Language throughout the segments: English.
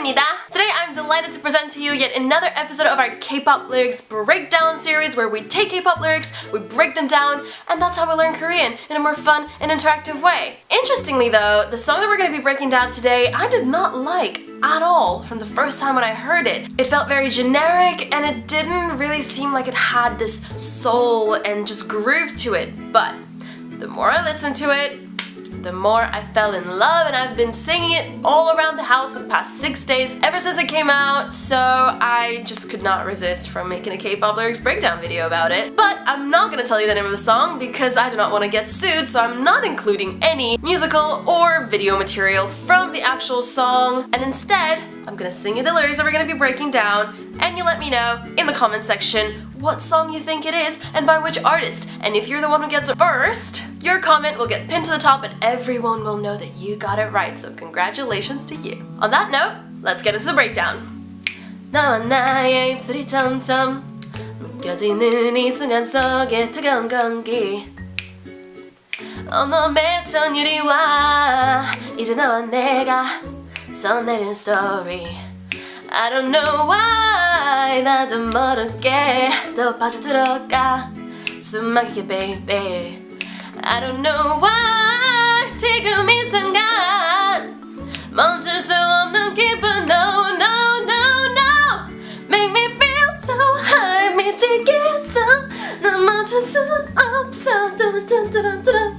환영합니다. Today I'm delighted to present to you yet another episode of our K-pop lyrics breakdown series where we take K-pop lyrics, we break them down, and that's how we learn Korean in a more fun and interactive way. Interestingly though, the song that we're going to be breaking down today I did not like at all from the first time when I heard it. It felt very generic and it didn't really seem like it had this soul and just groove to it, but the more I listened to it, the more I fell in love, and I've been singing it all around the house for the past 6 days ever since it came out, so I just could not resist from making a K-pop lyrics breakdown video about it. But I'm not gonna tell you the name of the song because I do not want to get sued, so I'm not including any musical or video material from the actual song, and instead I'm gonna sing you the lyrics that we're gonna be breaking down, and you let me know in the comment section what song you think it is and by which artist. And if you're the one who gets it first, your comment will get pinned to the top and everyone will know that you got it right, so congratulations to you. On that note, let's get into the breakdown. 너와 나의 입술이 점점 느껴지는 이 순간 속에 뜨거운 공기 온몸에 전율이 와 이제 너와 내가 써내린 story I don't know why 나도 모르게 또 빠져들어가 숨 막히게 baby I don't know why 지금 이 순간 멈출 수 없는 기분 No no no no Make me feel so high 미치겠어 난 멈출 수 없어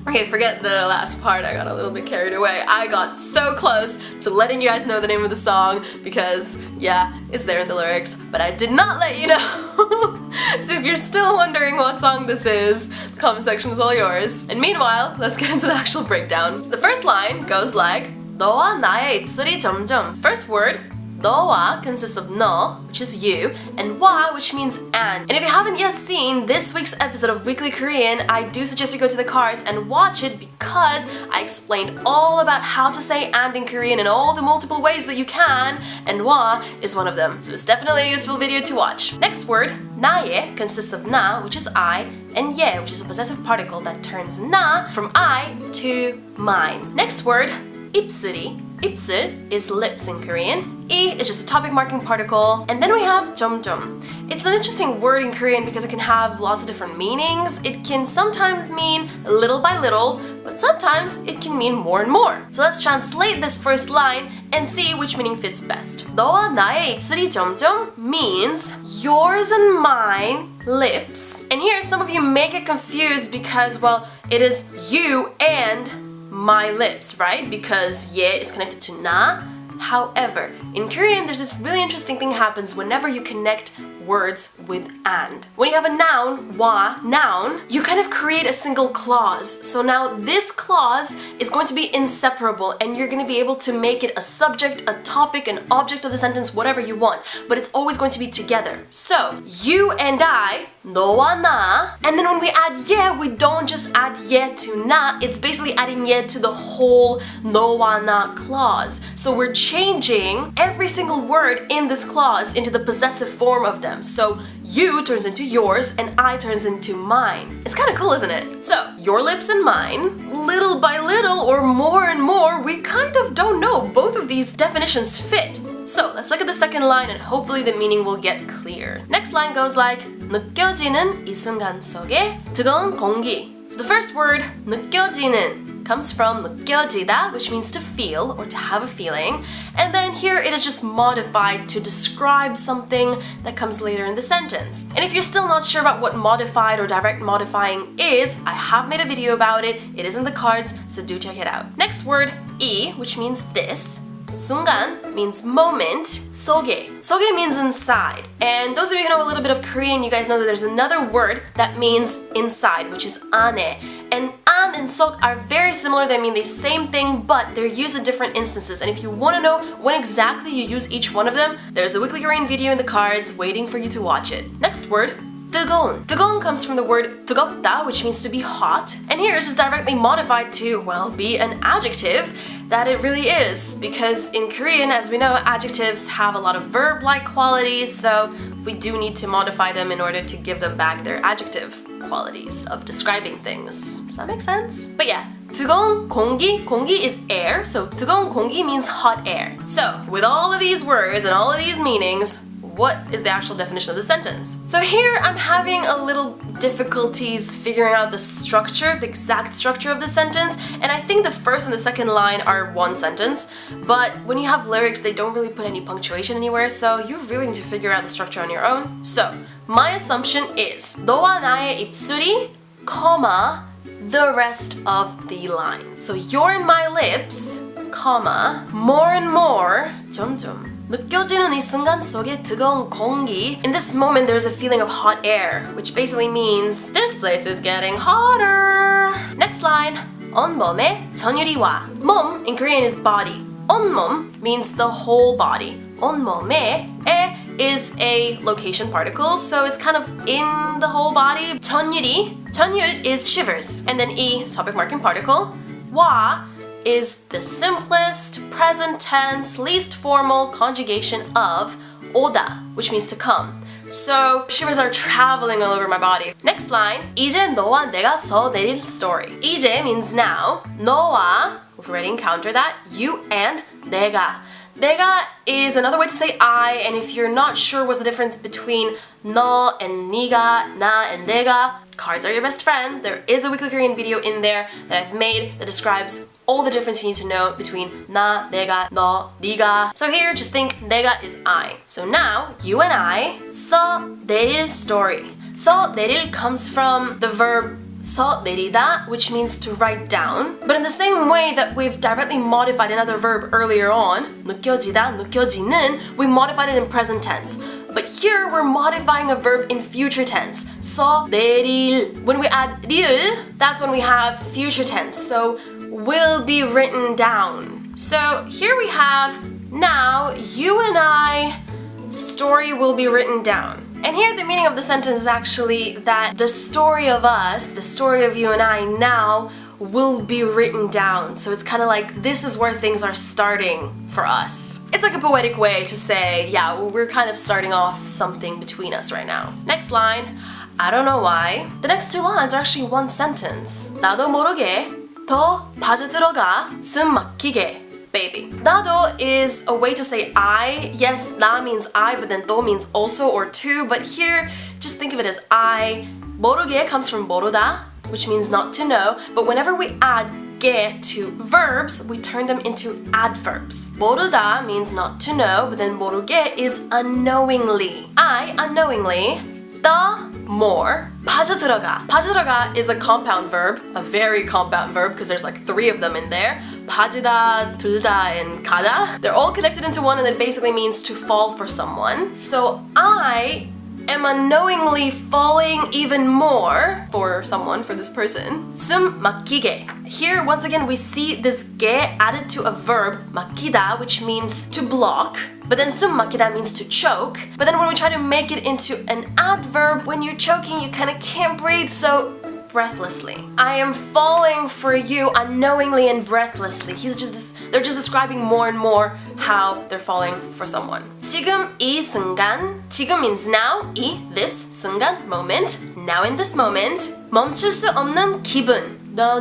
Okay, forget the last part, I got a little bit carried away. I got so close to letting you guys know the name of the song because, yeah, it's there in the lyrics, but I did not let you know. So if you're still wondering what song this is, the comment section is all yours. And meanwhile, let's get into the actual breakdown. So the first line goes like 너와 나의 입술이 점점. First word, 너와 consists of 너, which is you, and 와, which means and. And if you haven't yet seen this week's episode of Weekly Korean, I do suggest you go to the cards and watch it because I explained all about how to say and in Korean in all the multiple ways that you can, and 와 is one of them. So it's definitely a useful video to watch. Next word, 나의 consists of 나, which is I, and 예, which is a possessive particle that turns 나 from I to mine. Next word, 입술이. 입술 is lips in Korean. 이 is just a topic marking particle. And then we have 점점. It's an interesting word in Korean because it can have lots of different meanings. It can sometimes mean little by little, but sometimes it can mean more and more. So let's translate this first line and see which meaning fits best. 너와 나의 입술이 점점 means yours and mine lips. And here some of you may get confused because, well, it is you and my lips, right? Because 예 is connected to na. However, in Korean, there's this really interesting thing happens whenever you connect words with and. When you have a noun, wa, noun, you kind of create a single clause. So now this clause is going to be inseparable and you're going to be able to make it a subject, a topic, an object of the sentence, whatever you want. But it's always going to be together. So, you and I, 너와 나, and then when we add 예, we don't just add 예 to na, it's basically adding 예 to the whole 너와 나 clause. So we're changing every single word in this clause into the possessive form of them. So you turns into yours and I turns into mine. It's kind of cool, isn't it? So your lips and mine, little by little or more and more, we kind of don't know. Both of these definitions fit. So let's look at the second line and hopefully the meaning will get clear. Next line goes like 느껴지는 이 순간 속에 뜨거운 공기. So the first word, 느껴지는, comes from 느껴지다, which means to feel or to have a feeling. And then here it is just modified to describe something that comes later in the sentence. And if you're still not sure about what modified or direct modifying is, I have made a video about it. It is in the cards, so do check it out. Next word, 이, which means this. 순간 means moment. 속에. 속에 means inside. And those of you who know a little bit of Korean, you guys know that there's another word that means inside, which is 안에. And an and 속 are very similar. They mean the same thing, but they're used in different instances. And if you want to know when exactly you use each one of them, there's a Weekly Korean video in the cards waiting for you to watch it. Next word, 뜨거운. 뜨거운 comes from the word 뜨겁다, which means to be hot. And here it's just directly modified to, well, be an adjective that it really is. Because in Korean, as we know, adjectives have a lot of verb-like qualities, so we do need to modify them in order to give them back their adjective qualities of describing things. Does that make sense? But yeah, 뜨거운 공기, 공기 is air, so 뜨거운 공기 means hot air. So, with all of these words and all of these meanings, what is the actual definition of the sentence? So here I'm having a little difficulties figuring out the structure, the exact structure of the sentence, and I think the first and the second line are one sentence, but when you have lyrics, they don't really put any punctuation anywhere, so you really need to figure out the structure on your own. So, my assumption is 너와 나의 입술이, comma, the rest of the line. So you're in my lips, comma, more and more, 점점. 느껴지는 이 순간 속에 뜨거운 공기. In this moment, there's a feeling of hot air, which basically means this place is getting hotter. Next line, 온몸에 전율이 와. 몸 in Korean is body. 온몸 means the whole body. 온몸에 에 is a location particle, so it's kind of in the whole body. 전율이, 전율 is shivers, and then 이 topic marking particle. 와 is the simplest, present tense, least formal conjugation of 오다, which means to come. So shivers are traveling all over my body. Next line, 이제 너와 내가 써내릴 story. 이제 means now. 너와, we've already encountered that. You and 내가. 내가 is another way to say I, and if you're not sure what's the difference between 너 and 네가, 나 and 내가, cards are your best friends. There is a weekly Korean video in there that I've made that describes all the difference you need to know between 나, 내가, 너, 네가. So here, just think 내가 is I. So now, you and I 써내릴 story. 써내릴 comes from the verb 써내리다, which means to write down. But in the same way that we've directly modified another verb earlier on, 느껴지다, 느껴지는, we modified it in present tense. But here we're modifying a verb in future tense. 써내릴. When we add 릴, that's when we have future tense. So will be written down. So here we have now you and I story will be written down. And here the meaning of the sentence is actually that the story of us, the story of you and I now will be written down. So it's kind of like this is where things are starting for us. It's like a poetic way to say, yeah, well, we're kind of starting off something between us right now. Next line, I don't know why. The next two lines are actually one sentence. 나도 모르게 더 빠져들어가 숨 막히게. Baby. 나도 is a way to say I. Yes, 나 means I, but then 또 means also or to. But here, just think of it as I. 모르게 comes from 모르다, which means not to know. But whenever we add 게 to verbs, we turn them into adverbs. 모르다 means not to know, but then 모르게 is unknowingly. I unknowingly. the more. 빠져들어가. 빠져들어가 is a compound verb, a very compound verb because there's like 3 of them in there. 빠지다, 들다, and 가다. They're all connected into one and it basically means to fall for someone. So I am unknowingly falling even more for someone, for this person. 숨 막히게. Here, once again, we see this 게 added to a verb, 막히다, which means to block. But then 숨 막히다 means to choke. But then when we try to make it into an adverb, when you're choking, you kind of can't breathe, so breathlessly. I am falling for you unknowingly and breathlessly. They're just describing more and more how they're falling for someone. 지금 이 순간. 지금 means now. 이, this, 순간, moment. Now in this moment. 멈출 수 없는 기분. No.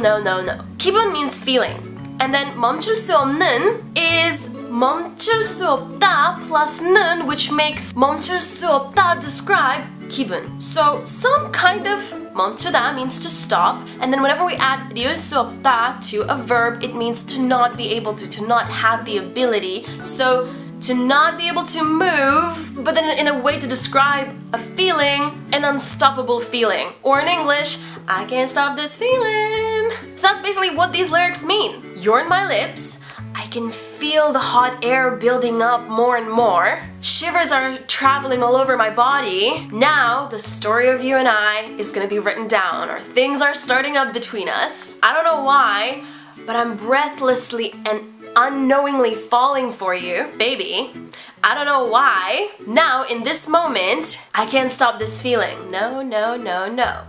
기분 means feeling. And then 멈출 수 없는 is 멈출 수 없다 plus 는, which makes 멈출 수 없다 describe 기분. So some kind of 멈추다 means to stop, and then whenever we add 릴 수 없다 to a verb, it means to not be able to not have the ability. So to not be able to move, but then in a way to describe a feeling, an unstoppable feeling. Or in English, I can't stop this feeling. So that's basically what these lyrics mean. You're in my lips. I can feel the hot air building up more and more. Shivers are traveling all over my body. Now, the story of you and I is gonna be written down, or things are starting up between us. I don't know why, but I'm breathlessly and unknowingly falling for you, baby. I don't know why. Now, in this moment, I can't stop this feeling. No.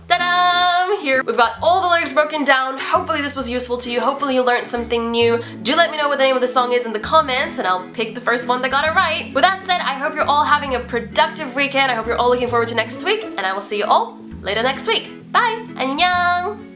Ta-da! Here, we've got all the lyrics broken down. Hopefully this was useful to you. Hopefully you learned something new. Do let me know what the name of the song is in the comments, and I'll pick the first one that got it right. With that said, I hope you're all having a productive weekend. I hope you're all looking forward to next week, and I will see you all later next week. Bye! 안녕!